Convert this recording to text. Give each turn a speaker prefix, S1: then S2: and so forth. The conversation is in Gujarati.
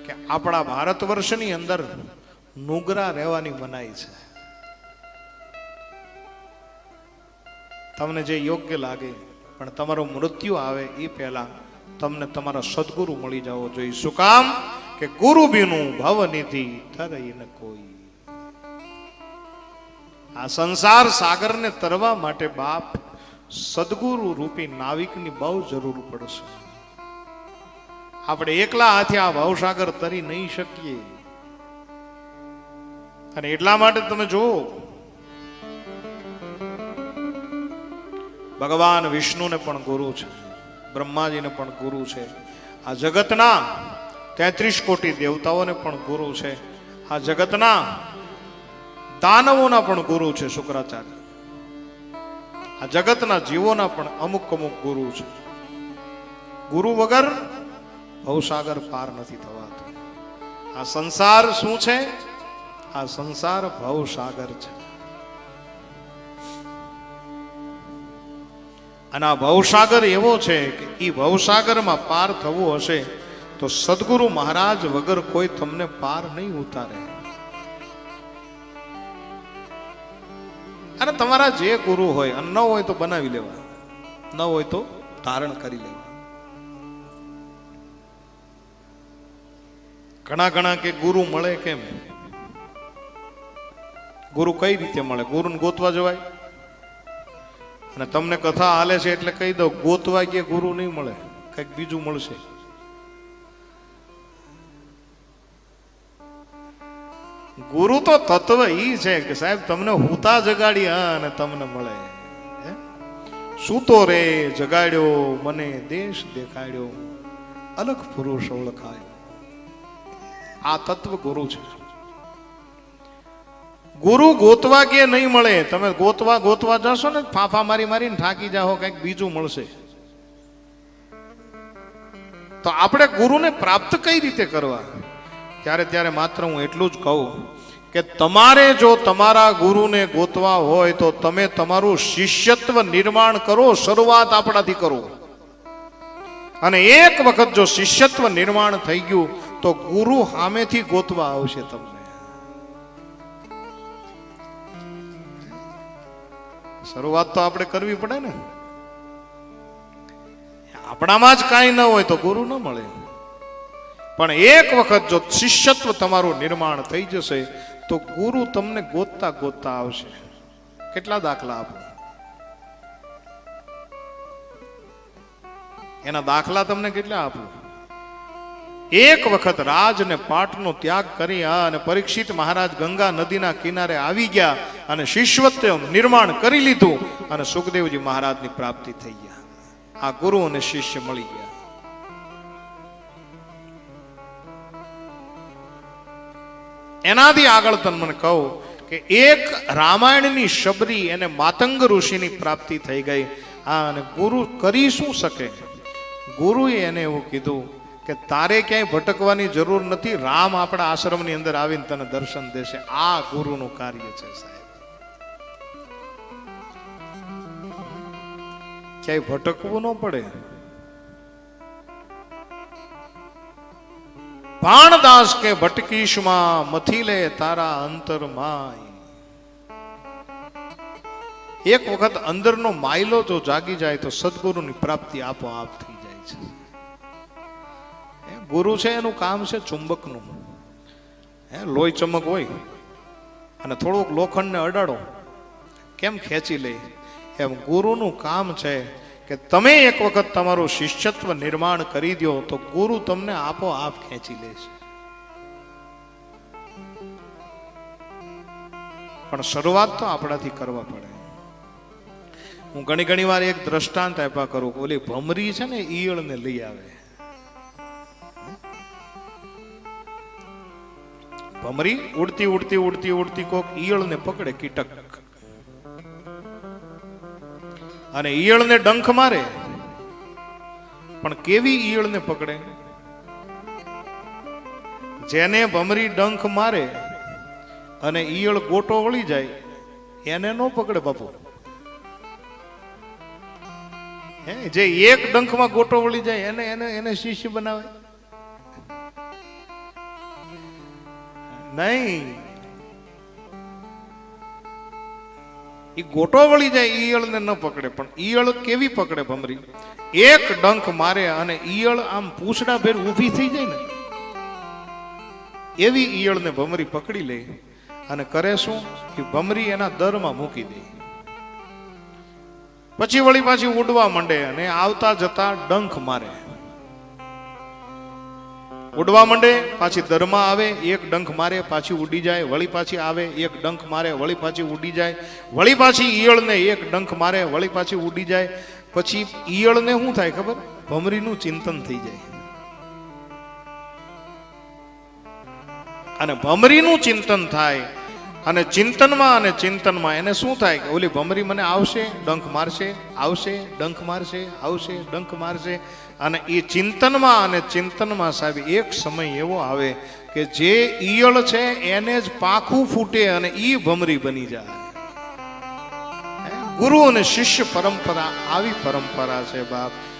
S1: કે આપણા ભારત વર્ષની અંદર નુગરા રહેવાની મનાઈ છે. તમને જે યોગ્ય લાગે, પણ તમારું મૃત્યુ આવે એ પહેલા તમને તમારા સદગુરુ મળી જવો જોઈએ. શું કામ? કે ગુરુ બીનું ભવનિધિ તરઈ ન કોઈ. આ સંસાર સાગરને તરવા માટે બાપ સદગુરુ રૂપી નાવિકની બહુ જરૂર પડશે. આપણે એકલા હાથે આ ભવસાગર તરી નહીં શકીએ. અને એટલા માટે તમે જુઓ, ભગવાન વિષ્ણુને પણ ગુરુ છે, બ્રહ્માજીને પણ ગુરુ છે, આ જગતના 33 કોટી દેવતાઓને પણ ગુરુ છે, આ જગતના દાનવોના પણ ગુરુ છે શુક્રાચાર્ય, આ જગતના જીવોના પણ અમુક અમુક ગુરુ છે. ગુરુ વગર ભવસાગર પાર નથી થવાતો. આ સંસાર શું છે? આ સંસાર ભવસાગર છે. અને આ ભવસાગર એવો છે કે એ ભવસાગરમાં પાર થવું હશે તો સદગુરુ મહારાજ વગર કોઈ તમને પાર નહીં ઉતારે. અને તમારા જે ગુરુ હોય, અને ન હોય તો બનાવી લેવા, ન હોય તો ધારણ કરી લેવા. ઘણા કે ગુરુ મળે કેમ? ગુરુ કઈ રીતે મળે? ગુરુને ગોતવા જવાય? અને તમને કથા હાલે છે એટલે કહી દો, ગોતવા કે ગુરુ નહીં મળે, કઈક બીજું મળશે. ગુરુ તો તત્વ ઈ છે કે સાહેબ તમને હુતા જગાડી અને તમને મળે. સૂતો રે જગાડ્યો મને દેશ દેખાડ્યો, અલગ પુરુષ ઓળખાયો. આ તત્વ ગુરુ છે. ગુરુ ગોતવા કે નહીં મળે. તમે ગોતવા જશો ને ફાફા મારીને થાકી જાઓ, કઈક બીજું મળશે. તો આપણે ગુરુને પ્રાપ્ત કઈ રીતે કરવા? ત્યારે માત્ર હું એટલું જ કહું કે તમારે જો તમારા ગુરુને ગોતવા હોય તો તમે તમારું શિષ્યત્વ નિર્માણ કરો. શરૂઆત આપણાથી કરો. અને એક વખત જો શિષ્યત્વ નિર્માણ થઈ ગયું તો ગુરુ સામેથી ગોતવા આવશે તમને. શરૂઆત તો આપણે કરવી પડે ને. આપણામાં જ કાંઈ ન હોય તો ગુરુ ન મળે. પણ એક વખત જો શિષ્યત્વ તમારું નિર્માણ થઈ જશે તો ગુરુ તમને ગોતતા આવશે. કેટલા દાખલા આપો? એના દાખલા તમને કેટલા આપું? એક વખત રાજ ને પાટનો ત્યાગ કરી અને પરીક્ષિત મહારાજ ગંગા નદીના કિનારે આવી ગયા અને શિષ્યત્વ નિર્માણ કરી લીધું અને સુખદેવજી મહારાજની પ્રાપ્તિ થઈ ગયા. આ ગુરુ અને શિષ્ય મળી ગયા. એનાથી આગળ તમને મને કહું કે એક રામાયણની શબરી એને માતંગ ઋષિની પ્રાપ્તિ થઈ ગઈ. અને ગુરુ કરી શું શકે? ગુરુએ એને એવું કીધું કે તારે ક્યાંય ભટકવાની જરૂર નથી, રામ આપણા આશ્રમની અંદર આવીને તને દર્શન દેશે. આ ગુરુનું કાર્ય છે સાહેબ. ક્યાંય ભટકવું ન પડે. ભાણદાસ કે ભટકીશમાં મથીલે તારા અંતરમાં. એક વખત અંદરનો માયલો જો જાગી જાય તો સદગુરુની પ્રાપ્તિ આપોઆપ થઈ જાય છે. ગુરુ છે એનું કામ છે ચુંબકનું. લોહી ચમક હોય અને થોડુંક લોખંડને અડાડો કેમ ખેંચી લે, એમ ગુરુનું કામ છે કે તમે એક વખત તમારું શિષ્યત્વ નિર્માણ કરી દો તો ગુરુ તમને આપોઆપ ખેંચી લેશે. પણ શરૂઆત તો આપણાથી કરવા પડે. હું ઘણી વાર એક દ્રષ્ટાંત આપ્યા કરું. ઓલી ભમરી છે ને, ઈયળને લઈ આવે. ભમરી ઉડતી કોક ઈયળને પકડે, કીટક, અને ઈયળને ડંખ મારે. પણ કેવી ઈયળને પકડે? જેને ભમરી ડંખ મારે અને ઈયળ ગોટો વળી જાય એને નો પકડે બાપુ. જે એક ડંખમાં ગોટો વળી જાય એને શિષ્ય બનાવે. નહીં. ઈ ગોટો વળી જાય, ઈયળને ન પકડે. પણ ઈયળ કેવી પકડે ભમરી? એક ડંખ મારે અને ઈયળ આમ પૂછડા ભેર ઊભી થઈ જાય ને, એવી ઈયળને ભમરી પકડી લે અને કરે શું કે ભમરી એના દરમાં મૂકી દે. પછી વળી પાછી ઉડવા માંડે અને આવતા જતા ડંખ મારે. ઉડવા માંડે, પાછી દરમાં આવે, એક ડંખ મારે, પાછી ઉડી જાય, વળી પાછી આવે, એક ડંખ મારે, વળી પાછી ઉડી જાય, વળી પાછી ઈયળને એક ડંખ મારે, વળી પાછી ઉડી જાય. પછી ઈયળને શું થાય ખબર? ભમરીનું ચિંતન થઈ જાય. અને ભમરીનું ચિંતન થાય અને ચિંતનમાં એને શું થાય કે ઓલી ભમરી મને આવશે, ડંખ મારશે, આવશે, ડંખ મારશે, આવશે, ડંખ મારશે. અને એ ચિંતનમાં સાહેબ એક સમય એવો આવે કે જે ઈયળ છે એને જ પાંખું ફૂટે અને ઈ ભમરી બની જાય. ગુરુ અને શિષ્ય પરંપરા આવી પરંપરા છે બાપ.